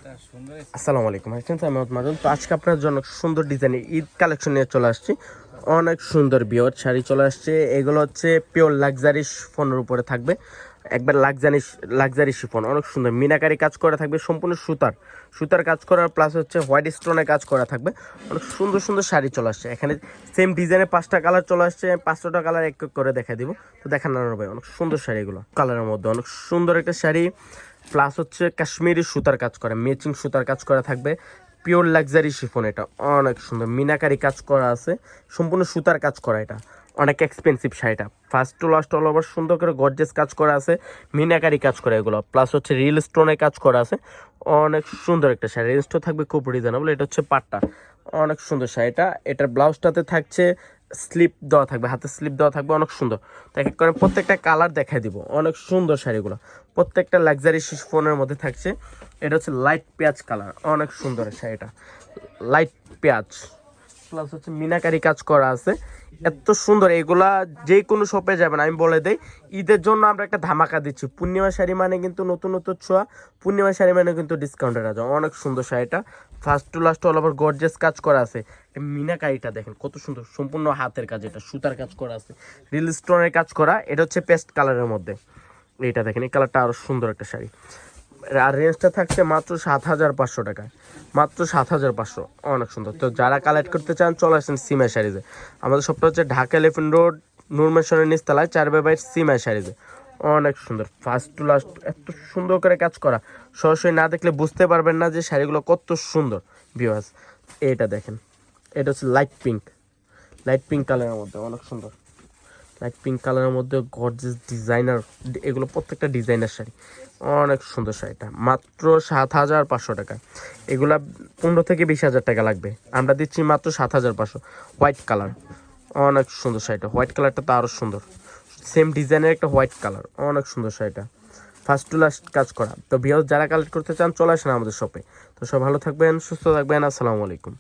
আসসালামু আলাইকুম হাসান আমি মাদুন। তো আজকে আপনার জন্য সুন্দর ডিজাইনের ঈদ কালেকশন নিয়ে চলে আসছি। অনেক সুন্দর বিয়র শাড়ি চলে আসছে। এগুলো হচ্ছে পিওর লাক্সারি শিফনের উপরে থাকবে, একবার লাক্সারি শিফন, অনেক সুন্দর মিনাকারি কাজ করা থাকবে, সম্পূর্ণ সুতার কাজ করার প্লাস হচ্ছে হোয়াইট স্টোনের কাজ করা থাকবে। অনেক সুন্দর সুন্দর শাড়ি চলে আসছে। এখানে সেম ডিজাইনের 5টা কালার চলে আসছে। 5টা কালার এক এক করে দেখা দিব। তো দেখান না ভাই, অনেক সুন্দর শাড়িগুলো কালারের মধ্যে অনেক সুন্দর একটা শাড়ি, প্লাস হচ্ছে কাশ্মীরি সুতার কাজ করা, ম্যাচিং সুতার কাজ করা থাকবে, পিওর লাক্সারি শিফন। এটা অনেক সুন্দর মিনাকারি কাজ করা আছে, সম্পূর্ণ সুতার কাজ করা। এটা অনেক এক্সপেন্সিভ শাড়িটা, first to last all over সুন্দর করে গর্জেস কাজ করা আছে, মিনাকারি কাজ করা এগুলো, প্লাস হচ্ছে রিল স্টোনে কাজ করা আছে। অনেক সুন্দর একটা শাড়ি, রেঞ্জটা থাকবে খুব রিজনেবল। এটা হচ্ছে পাটটা, অনেক সুন্দর শাড়িটা। এটার ব্লাউজটাতে থাকছে স্লিপ দেওয়া থাকবে, হাতে স্লিপ দেওয়া থাকবে, অনেক সুন্দর। তো এক এক করে প্রত্যেকটা কালার দেখাই দিব। অনেক সুন্দর শাড়িগুলো, প্রত্যেকটা লাক্সারি শিফনের মধ্যে থাকছে। এটা হচ্ছে লাইট পেঁয়াজ কালার, অনেক সুন্দর শাড়িটা, লাইট পেঁয়াজ প্লাস হচ্ছে মিনাকারি কাজ করা আছে। এত সুন্দর এগুলা যে কোনো শপে যাবেন। আমি বলে দেই, ঈদের জন্য আমরা একটা ধামাকা দিচ্ছি। পূর্ণিমা শাড়ি মানে কিন্তু নতুন নতুন ছোঁয়া, পূর্ণিমা শাড়ি মানে কিন্তু ডিসকাউন্টের আছে। অনেক সুন্দর শাড়িটা, first to last all over gorgeous কাজ করা আছে। মিনাকারিটা দেখেন কত সুন্দর, সম্পূর্ণ হাতের কাজ, এটা সুতার কাজ করা আছে, রিল স্টোনের কাজ করা। এটা হচ্ছে পেস্ট কালারের মধ্যে। এইটা দেখেন, এই কালারটা আরো সুন্দর একটা শাড়ি। আর রেঞ্জটা থাকছে মাত্র 7,500 টাকায়, মাত্র 7,500। অনেক সুন্দর। তো যারা কালেক্ট করতে চান চলে আসেন সিমাই শাড়িজে। আমাদের সবটা হচ্ছে ঢাকা এলিফ্যান্ট রোড, নূর মেশনের নিচতলায় 4/5 সিমাই শাড়িজে। অনেক সুন্দর, ফার্স্ট টু লাস্ট এত সুন্দর করে কাজ করা, সরাসরি না দেখলে বুঝতে পারবেন না যে শাড়িগুলো কত সুন্দর। ভিউয়ার্স এটা দেখেন, এটা হচ্ছে লাইট পিঙ্ক কালারের মধ্যে, অনেক সুন্দর লাইট পিঙ্ক কালারের মধ্যে গর্জিয়াস ডিজাইনার। এগুলো প্রত্যেকটা ডিজাইনার শাড়ি, অনেক সুন্দর শাড়িটা মাত্র 7,500 টাকা। এগুলা 15 থেকে 20,000 টাকা লাগবে, আমরা দিচ্ছি মাত্র 7,500। হোয়াইট কালার, অনেক সুন্দর শাড়িটা, হোয়াইট কালারটা তো আরও সুন্দর, সেম ডিজাইনের একটা হোয়াইট কালার, অনেক সুন্দর শাড়িটা, ফার্স্ট টু লাস্ট কাজ করা। তো ভিউয়ার্স যারা কালেক্ট করতে চান চলে আসেন আমাদের শপে। তো সব ভালো থাকবেন, সুস্থ থাকবেন, আসসালামু আলাইকুম।